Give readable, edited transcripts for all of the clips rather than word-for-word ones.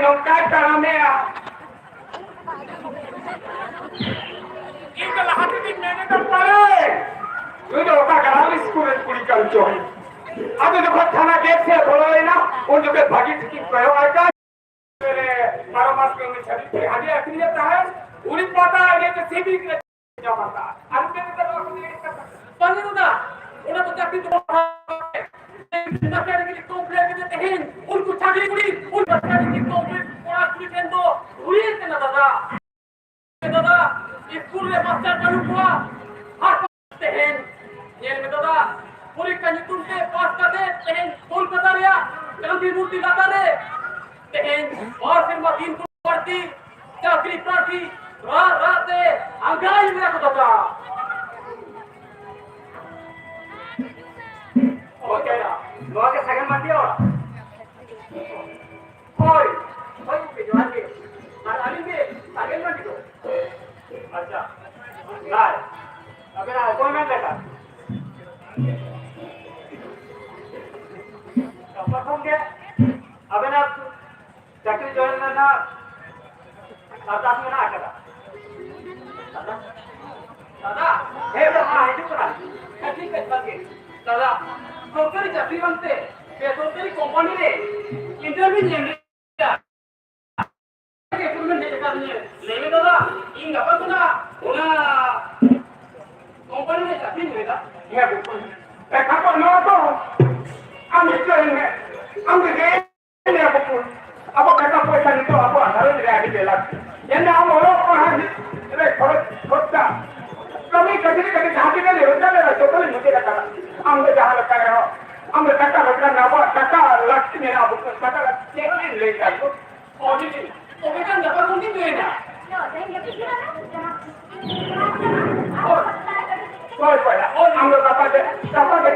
nongkai karamea. Ini lah hati di mana terpare. Itu orang karam sekolah kuri kalcoy. Aduh tu kau thana gate se boleh na, untuk ke bagi tiket kau ada. Para mas kau ni cari hadi akhirnya tahan. Unik mata ini tu sibuk ni jawab tak. Aduh kita tu aku ni kata. Pani tu dah. Udah tu tapi tu. Tapi ada kita komplain kita tehin. Unku cakap kuri. Unku cakap kita komplain. Orang kuri kendo. Kuri kena dah. Dah. School le master baru gua. Apa tehin. Yang ni dah. Kuri kan itu le pas kade tehin. Kolkata ria. Gandhi Murti lata le. Tehin. और फिर machine को पढ़ती. चाकरी प्रार्थी. रात अंगाई मेरा को दा. ओके ना. लोग के सेकंड मत दियो. ओए. ओए के जवान के. और अली के सेकंड मत दियो. अच्छा. गाय. अबे ना अपॉइंटमेंट लेकर. कब होंगे? अबे ना चाकरी ज्वाइन करना. दादा में ना आकर. दादा. हे दादा है जो करा. ठीक है बाकी. दादा. सरकारी चाकरी बनते. बेसरकारी कंपनी रे. इंटरव्यू लेंगे. रिक्रूटमेंट डेट करनी है. लेंगे दादा. इन apa tu na? Una company में चाकरी मिलेगा. ये बिल्कुल. कहाँ ना तो. हम इसलिए हम ये नहीं बिल्कुल. अब कैसा पैसा नहीं तो अब अंदर ही रह गए लग. ये ना हम लोग कहाँ अरे खोटा. कभी कभी झांकी में ले होता है तो कभी मुझे लगा. हम तो जहाँ लगता है हम टका लगता ना वो टका लगती नहीं अब टका लगती नहीं ले जाओ. और भी kan dapat mungkin tu ya. Ya, saya nggak pikiran Oh, ambil dapat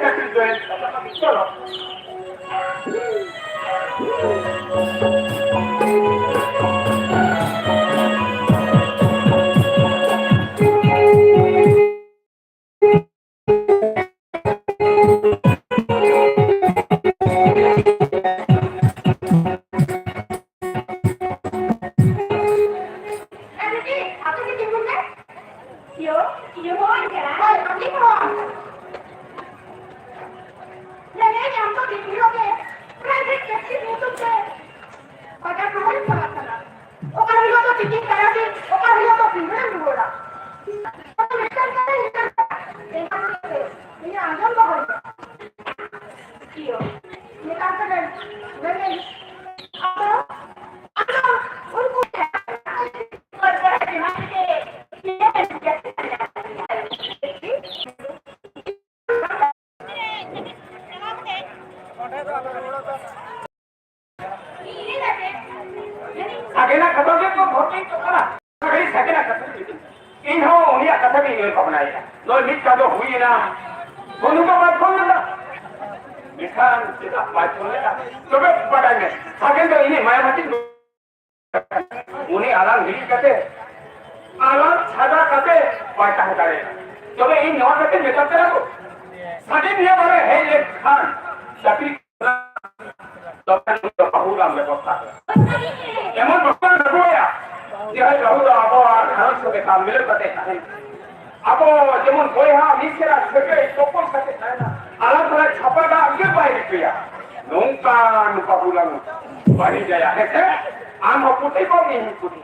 kaki tu ya. Tolong. Agena katoge ko voting to kara. Kali sagena katoge. Inho unia katoge ni ko banaya. Lo mit kado hui na. Bonu ka baat phone na. Misan sida baat phone na. Tobe padai me. Agen to ini maya mati. Uni alam hiri kate. Alam chada kate baita hatare. Tobe in nawa kate meta tera ko. Sagin ye bare hey ek khan. Chakri Dokter Pahulam berkata, emang dokter berdoa, dia Pahulam apa harus sebagai kamil berkata, apa जेमन बोया मिसरा सेके तोपन साथे थायना आला थरा छापादा आगे बाहिर गया नोंकान Pahulam बाहिर गया है आम पुटी को नहीं पुटी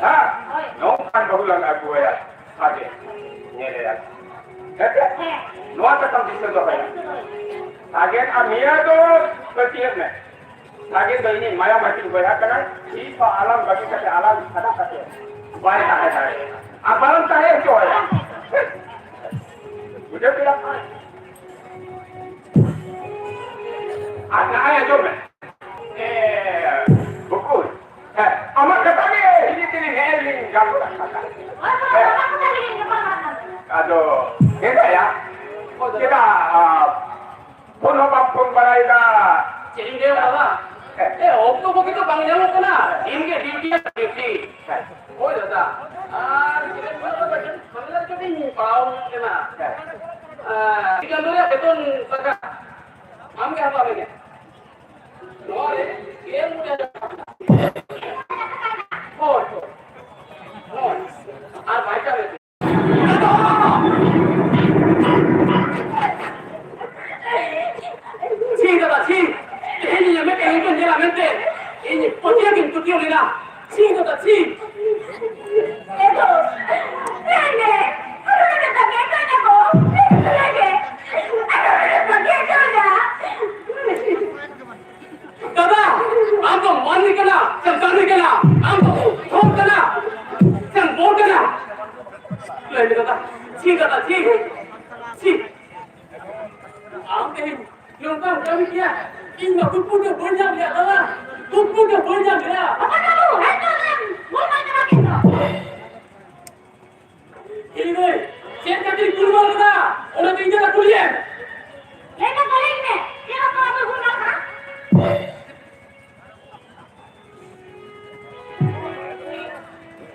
हां नोंकान Pahulam aku ya आगे ये ya नो आता कम दिसे दो भाई आगे अमिया तो प्रतियत में आगे तो ini maya mati boya kana si pa alam bagi kate alam sada kate bae ta hai abalam ta hai kyo hai udah bilang ada aya jo me buku amar kata ni ini tini healing galu kata aduh kita ya kita pun pun baraida jadi dia apa opno begitu bang jalan kena इनके duty है duty हो जाता kita mana jadi pau kena kita dulu ya betul saja हम क्या बात है no ये मुझे ini putih lagi putih lagi lah. Cing kata cing. Itu, nenek, aku udah pakai itu aku, lagi, aku udah pakai itu dah. Kata, aku mandi kena, cengkari kena, aku thom kena, cengkor kena. Lain kata, cing kata cing, cing. Aku ini, lompat kami dia, ini aku punya banyak dia, kata, aku punya banyak dia. Apa kamu? Itu kan, mau makan lagi tu. Ini deh, saya jadi keluar kata, orang tinggal aku lihat. Lepas balik ni, dia apa apa guna kan?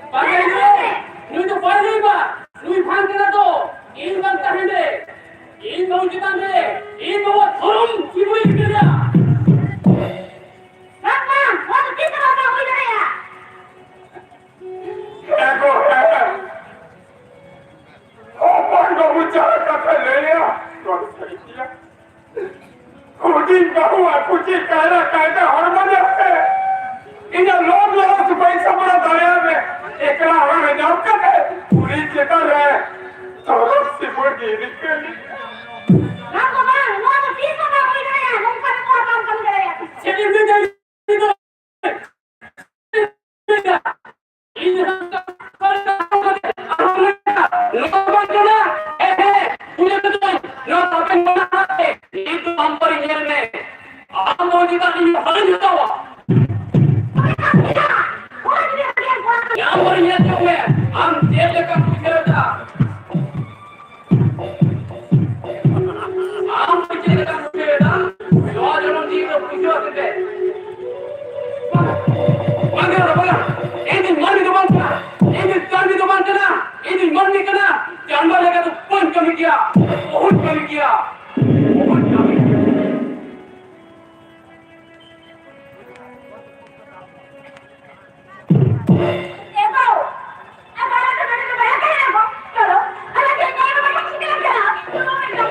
Pakai itu, nu itu pakai apa? Nu ikan kena tu, ini bangsa hende, ini bau jitan deh, ini bawa thorum, ibu ini dia. Mama, waktu kita apa guna ya? Ego, apa yang bicara kata Lelia? Tuan saya kucing bahu, kucing kaya hormat apa? Ini loh supaya semua daya में एकला हमें जाओ करे पूरी चेता रहे थोड़ा सी बोली निकली Mama, waktu kita apa guna ya? Lupa apa guna ya? Jadi beda itu. Beda. Ini lompat kena, punya betul, lompat kena, itu hampir nyerne, mau kita ini harus tahu, yang hampir nyerne, am jadi kan kita, am jadi kan kita, dua orang dia punya kita, mana, ini mana tu mana, ini tadi tu mana, ini mana kena, jangan lagi tu pun kami kia, बहुत kami kia, बहुत kami kia. Ego, apa yang kita bayarkan aku? Kalau, anak kita yang macam kita nak.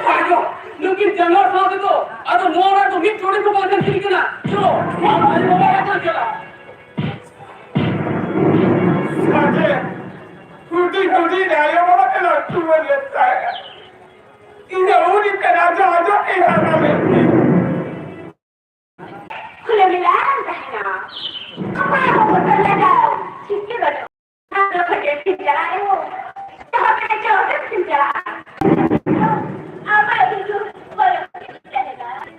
Ayo, mungkin jangan saat itu, atau muara tu hit curi tu bahkan kiri kena, curo, apa yang mau apa jalan. साजे कुटी कुटी डायो वाला कला चुवन लेता है इन्हें उन्हीं करा जो इहाना में Kulit bilang kahina. Apa yang mau kita lakukan? Sikit dulu. Ada kerja pinjara itu. Jangan kerja orang pinjara. Apa itu? Boleh kita lakukan.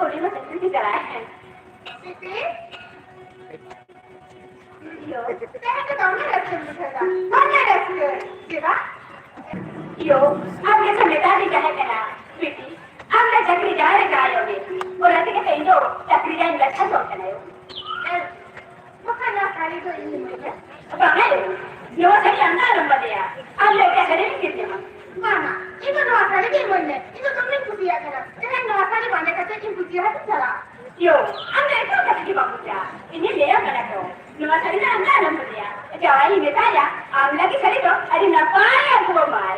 Boleh macam pinjara. Siti? Yo, saya ketahui nak cerita. Mana ada cerita? Yo, आपके समझदारी चाहे क्या बेटी हमने चक्री जाए गायों में और ऐसे के कहीं तो चक्री जाए लच्छा सोचते हैं मकान आसानी तो इन में बाहर यो सही अंदर नंबर दिया अब लेके करेंगे कितने में मामा itu no asali ke mana itu तुमने कुतिया करा jangan no asali bande kata ini कुतिया है चला yo हमने itu kata di bakunya ini dia mana tu no asali na अंदर नंबर दिया jawab ini tanya am lagi sekali tu ada napa yang tu mal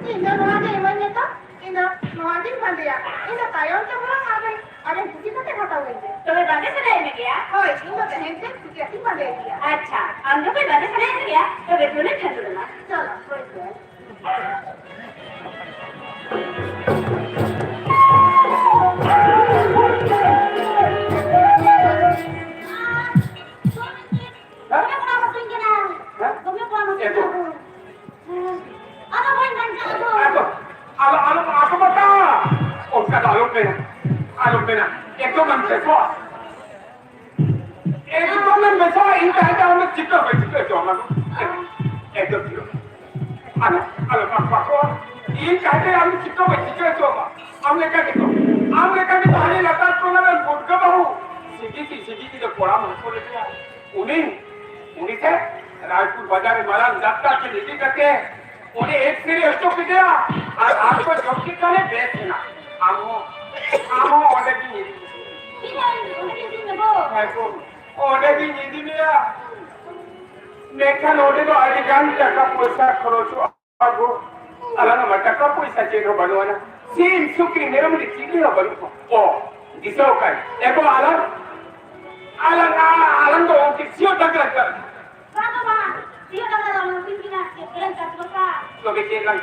ini no ada mana tu ini no ada bande ya ini kayon tu orang ada कुतिया kata kata हुए तो वे बंदे से नहीं गया होय ini तो हेंसे कुतिया की बंदे दिया अच्छा हम लोग बंदे से नहीं गया तो वे तूने ठंडू ना चलो कोई aku bata oh kata alum pena itu membeso ini ada orang cipta cuma itu dia anak aku ini kata orang cipta cuma हमने क्या किया हरी लता तो ना बोल का बहु सीधी जो कोड़ा मुझको लेके आया उन्हीं से राजपूत बाजार में माला जाता के नीति करके उन्हें एक सीरी हस्टो की दिया और आपको जोकी करने बेचना आमो ओडे की नीति में मेखन ओडे तो अधिकांश टका पैसा खर्च आगो अलग में टका पैसा चेनो बनवाना sim suki nera mudi chili na baru oh disau kai eko alang do kisio takra kar Kamu mah, dia dah dalam pimpinan sekarang tak berkah. to ke ke lang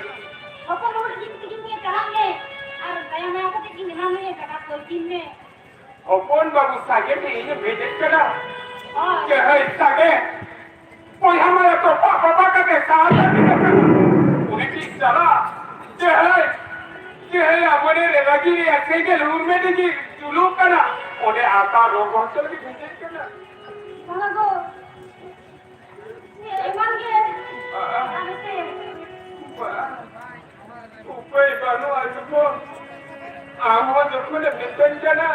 Apa mau dikirim ke kalangnya? Saya mau aku bikin namanya kakak kucingnya. opon babu sage te ini bheje kana Oh, ke hai sage koi hamara to papa ka ke sath uni ki chala ke hai amone ragi re ase ke room mein deki chulu kana ode aaka rogo chal ke bheje kana mana go? Emang ke? Ada sih. Upai banu ajuko amo jokone beton jana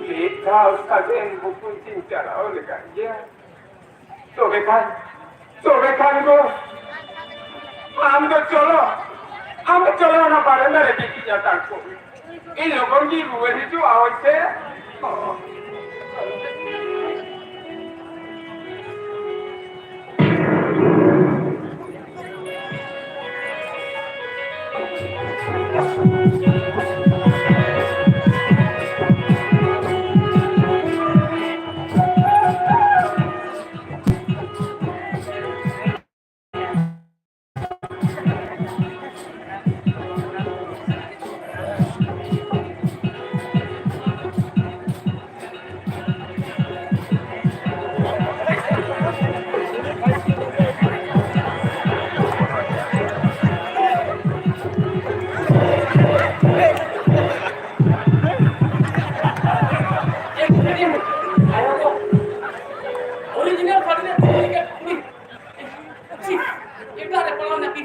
Lita ustazen buku cinta oleh dia sobekan go am to cholo na baranda re ki jata ko in logon ki ruwe itu awase original padanya itu ada kalau nanti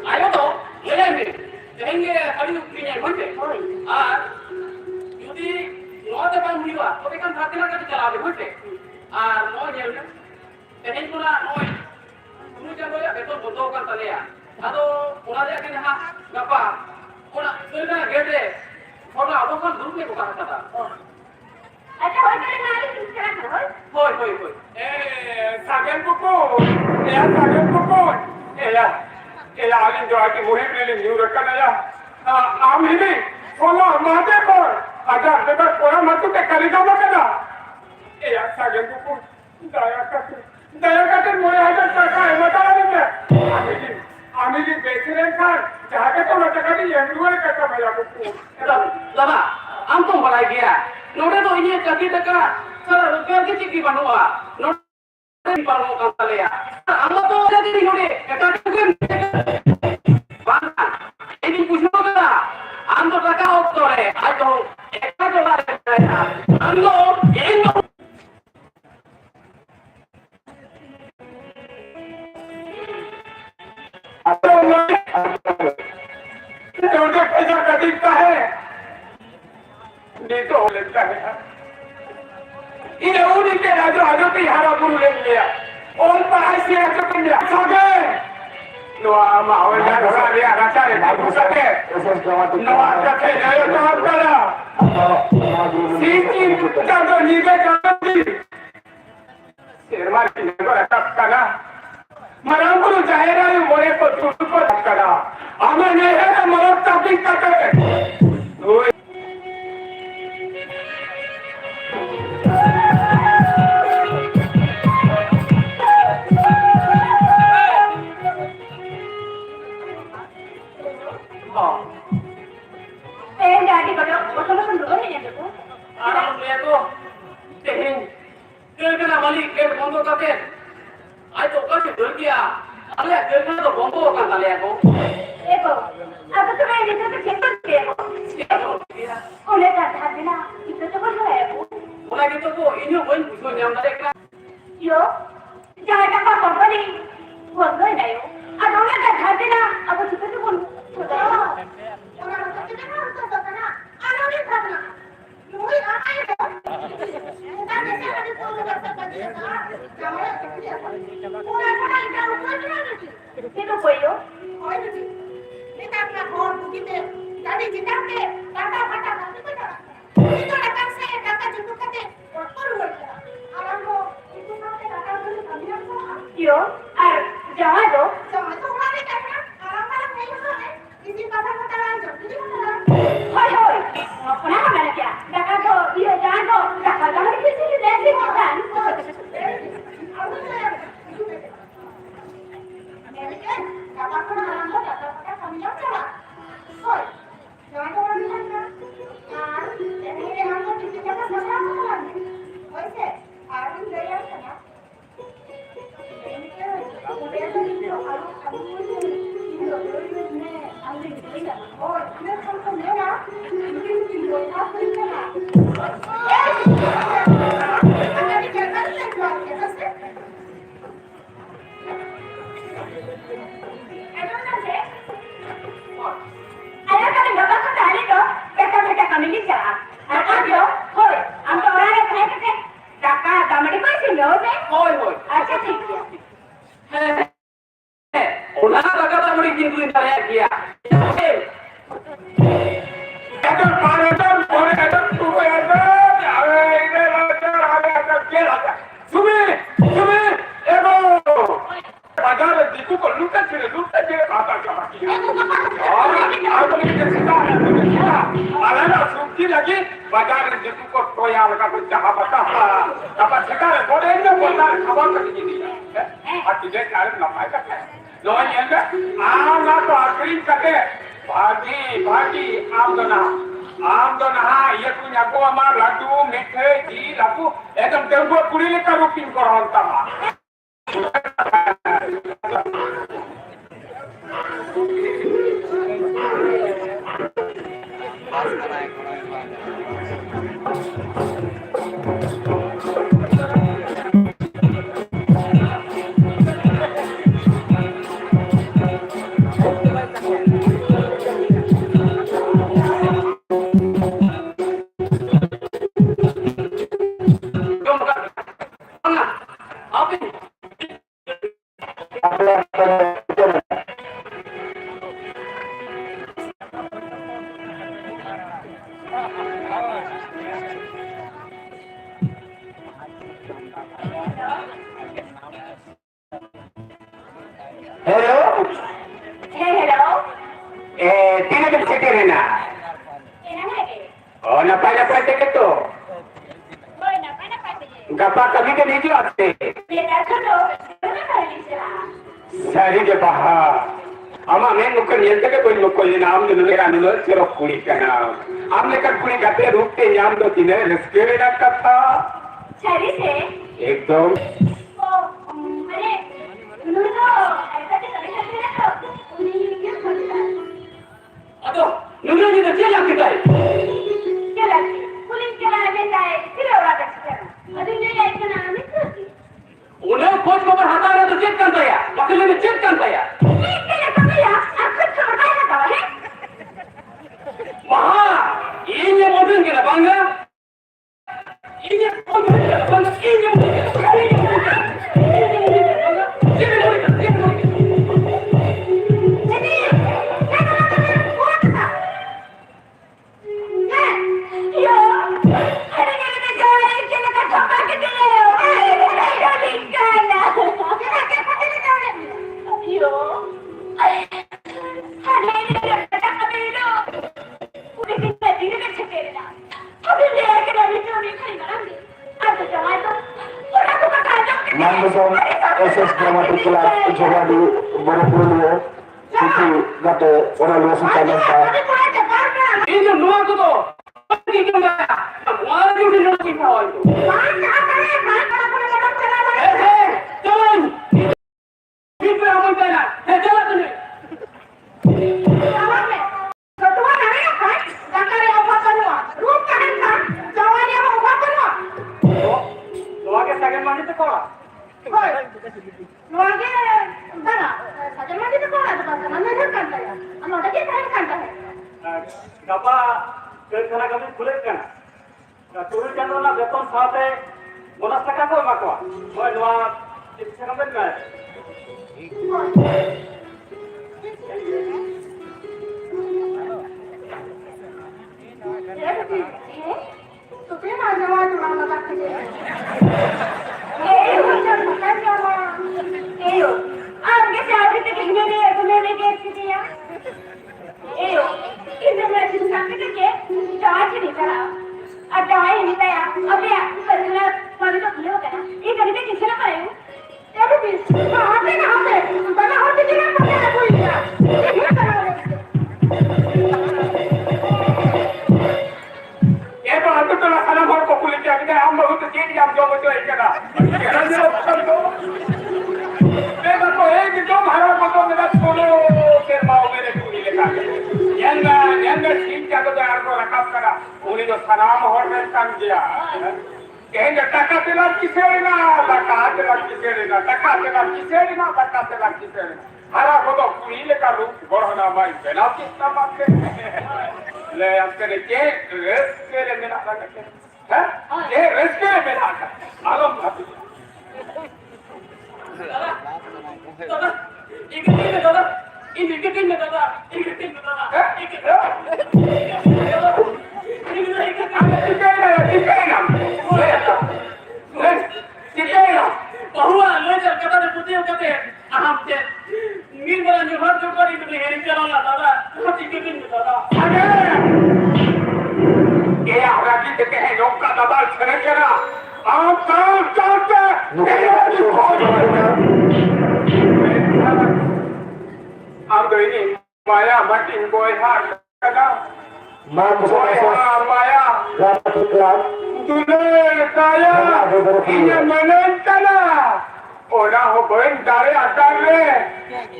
ayo to ini sehingga kali punya monte jadi no te pan muriwa to kan thakila ka chala de monte no jelna sehingga pura no tunu jabo ya beto bodo kan tale ya ado pura de kan ha gapa pura sirna gede pura ado kan duru ke buka kata Acha hoy kare nari sekarang hoy. hoi sagen buku ya alin jo aki muhim lele new rakana ya am hini kono mate por agar debar pora matu ke kalika makana ya sagen buku daya kate moye hajar taka ematala dite ami di besiren kan jaga to nataka di yenduwe kata bhaiya buku दादा हम तो बड़ा गया नोड़े तो इन्हें कभी तक sir रुपये की चिट्ठी बनवा नोड़े बनवा करता लिया हम तो jadi नोड़े कटा के बांधा ini punya kita हम तो टका होता है आज तो $1 है हम लोग उनका पैसा का दिखता है नहीं तो लगता है इन्हें उन्हीं के राजो आजो के हारा गुरु ले लिया और पढ़ाई से आजो के लिया सागे नो आमा और ना धरा लिया राजा रे भागु सके नो आजा के जायो तो आप करा सीकी मुट्टा तो नीचे कांदी शेरमार की नगर अटक करा मरांगुरु जाहेरा रे मोरे को टूट को करा हमें नहीं है मरद तक करते Aram lihat tuh, tehing, kena balik ke bondo kate. Ayo kasih dia. Alias kena tuh bondo kan kalian tuh. Eko, apa tuh kayak gitu tuh siapa tuh ya? Oleh kata hatinya, itu tuh kan saya bu. Mulai gitu tuh, ini bukan bukan yang mereka. Yo, jangan apa apa nih. Buat gue dah yo. Ada oleh kata hatinya, apa itu tuh pun. Orang kata kita harus tahu karena ada oleh kata. Mungkin apa ya? Kita bisa ada tuh kata kata dia. Jangan ya. Orang yang kamu lagi. Itu boyo. Oh itu. Kita nak orang begitu. Jadi kita ke kata-kata nanti benar. Itu datang saya kata jemput kata. Perlu. Alamku itu nanti datang dulu kami apa? Yo, jangan dong. Jangan tuh nanti kan. Alam-alam kayak gitu kan. Ini kata-kata lanjut. Ini kata. Hoi hoi. Kenapa mana dia? Datang tuh, iya jangan tuh. Jangan di sini nanti kan. Aku saya. Jadi kan, kata-kata alam tuh kata-kata kami apa? Hoi. Jangan tuh orang bilang kan. Nah, jadi ini aku cuci jalan sama kan. Hoi sih. Aku gaya sana. Ini kan, kemudian tadi itu aku punya. Oh, ini kan kamera. Ini buat apa ini lah? Ada di jalan saya kita sih. Ayo kalian bapak kau tadi tu, kata kami ni siapa? Akan tu, hoi, ambil orang yang kaya kata, kakak kami ni kau sini hote? Hoi hoi. Acha ठीक है. Ulah kata muri jintuin saya dia. এখন পারেন পরে এখন শুরু হবে আরে ইনে লাগার আগে একটা কে লাগা তুমি এগো বাজারে দিকু কো লুটা ছেড়ে বাতা জমা কি আর বলি যে সিধা আলাদা সুকি লাগি বাজারে দিকু কো তোয়া লাগা তো জাহা বাতা তারপর সেখানে বলে না বলার খাবার কাটি দিই আর দিলে কারে লম্বাই কাটে লয় এন্ডা আমা তো আখরি কাটে भाजी आमदना ये तुम याको हमार लड्डू मीठे घी लाकू एकदम तेलगु पुरी लेकर रूपिंग कर होता है Hello. tiene que ser terena. Oh, napay gitu. Boy, apa ni? Gapa kami ke video aste. Dia tu tu, mana kali sih? Sari ke baha. Ama men bukan yang tak boleh mukul ni nam dulu kan dulu serok kuli kana. Amne kan kuli kate rupte nyam do tine riske nak kata. Sari se? Ekdom. Oh, अरे, dulu tu, ऐसा तो कभी कभी ना तो, उन्हीं क्या करता? Aduh, nuna ni dah jalan kita. क्या लगती? पुलिस के लाने देता है, फिर और आता है। अभी नहीं लाइक ना आने तो। Ulah खोज खबर हाथा रहा तो चेक करता है, मसले में चेक करता है. इसके लिए कभी यार, आपको खबर नहीं लगा है? Wah, ini modern kita bangga. Ini modern kita bangga. Ini modern kita bangga. Ini modern kita bangga. Ini modern kita. jadi, saya nak buat apa? Yo, ada yang kita jual, kita kan coba kita leo. Ayo tinggal. Kita kita jual. Yo, ada yang kita kami itu. Udah kita tidak terceri. Abi dia kena dicuri kali mana? Ada jangan tu. Orang tu kata Manggusong SS Dramatikula juga di Borobudur Siti Gate orang luar Sumatera. Ini nuan tu tu. কি করবে তোমার উঠে না কি খাওয়াই তো চলুন ঠিক আমার তাই না চলো তুমি তোমাকে সেকেন্ড মানিতে করা बाबा कारखाना कभी खुले क्या टूरिस्ट चंद्र ना बेतन साथे बोनस टका को माकवा मैं नवा शिक्षा कमेंट में तुझे ना जवान चुनाव लगा के आगे से आगे तक तुमने गेट दिया इधर मैं चिंता करके चार्ज नहीं करा अब दवाई नहीं पाया अब ये करना वाली तो खुले हो गया ये कभी भी किसी ना पाए तब भी हाथ में बना होते कि ना पता ना कोई क्या ये करा ये तो हम तो ना खाना भर को पुलिस के आगे हम बहुत चीज हम जो बचो एक ना मैं तो एक जो हमारा को तो मेरा छोड़ो फिर माओ मेरे टूनी लेका यंगा ठीक क्या तो यार को रखा करा उन्हीं जो सलाम और में काम किया कहेंगे टका तेला किसे ना टका तेला किसे ना टका तेला किसे ना टका तेला किसे हरा को तो टूनी लेका रूप बढ़ना भाई बेला कितना बात है ले हम करे के रेस के ले मेरा लगा है ये रेस के ले मेरा आलम भाभी दादा एक दिन में दादा इन एक दिन में दादा एक दिन में दादा एक बहुआ ले चल कदा ने पुते कते हम ते मीन वाला ने हर जो करी तो हेरी चला दादा एक दिन में दादा ये आरा की कहते हैं लोग का दादा छने करा हम काम चलते हम तो ini Maya makin boy hard kada Maya Dulur kaya ini menentana Ona ho boy dare atare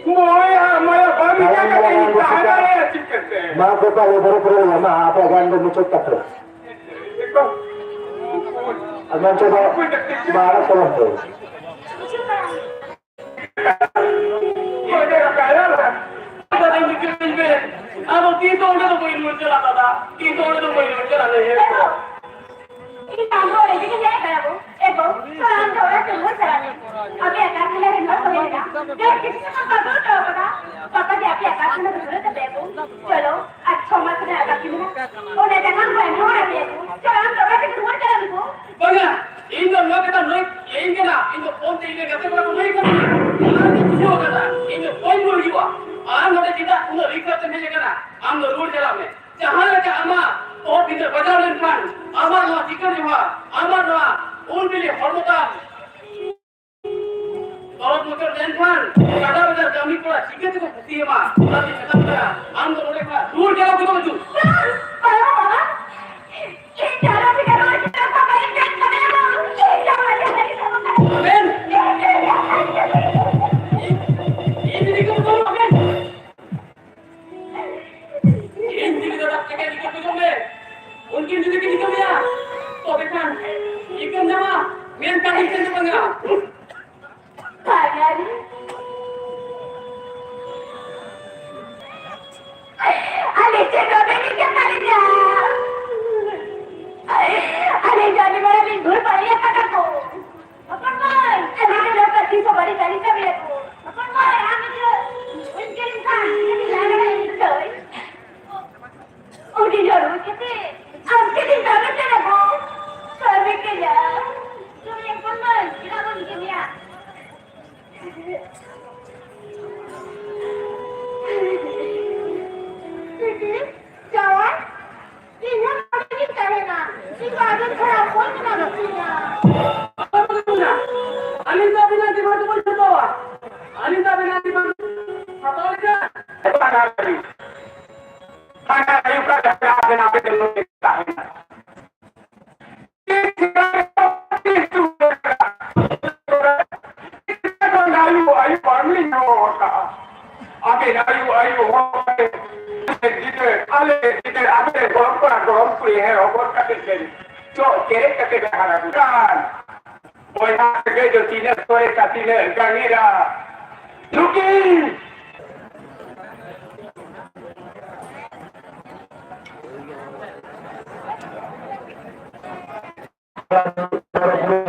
Moya Maya bagi jaga ini dare cikete माँ को पहले बरोबर है माँ आप अगर मुझे तकरो देखो अब मैं चलो बारह तरफ दो ये kaya lah दादा निकल में अब तीन तो उन्हें तो कोई नहीं चला दादा तीन तो उन्हें तो कोई नहीं चला ले ये काम हो रही है क्या करा वो एक काम हो रहा है तो चला ले अभी आकाश में रहना पड़ेगा जो किसी का पता तो होगा पापा जी आपके आकाश में जरूरत है देखो चलो अच्छा मत ना आकाश में उन्हें देखा कोई नहीं हो रहा है चलो हम लोग के दूर चला देखो बंगा इन लोग का नहीं लेंगे ना इन लोग फोन से इन्हें कैसे बड़ा नहीं करेंगे यार कुछ होगा ना इन लोग फोन बोल दिया आम लोग kita udah record मिलेगा ना आम लोग रोड चला में जहाँ लगे आमा और बिंदर बाजार में kan आमा ना टिकट हुआ आमा ना उन बिले हरमता और मोटर लेन kan kada बाजार कमी पड़ा टिकट को खुशी है माँ tapi कदा करा आम लोग रोड का रोड चला को तो बाबा ये जाना भी करो कितना समय चेक करेगा ये जाना नहीं Ben ini dikau tahu Ben ini kita dapat kaya dikau tu jombe उनकी जिंदगी निकल गया तो बेटा इकन जमा मेन का इकन जमा गया भाग्यारी अरे चलो बेटी क्या कर दिया अरे जाने वाला भी घुर पाई है पकड़ को अपन मार अरे लोग पति को बड़ी गाड़ी कर ले को अपन मार हम जो उनके इंसान ये लग रहा है तो उनकी जरूरत कितनी आपके दिन जाने चला वो करने के लिए तुम एक अपन मार कितना बोल के दिया जवान ये नहीं करेगा ये आदत खराब हो ना रखिएगा अनिता बिना दिमाग बोल सकता हुआ अनिता बिना दिमाग पता है क्या Mana kayu ka dah nak nak betul ayu parmi no ka age ayu dite age gorom kuri he obor ka te cho kere ka te hara bukan boy ha ke jo tine sore ka tine ganira luki Para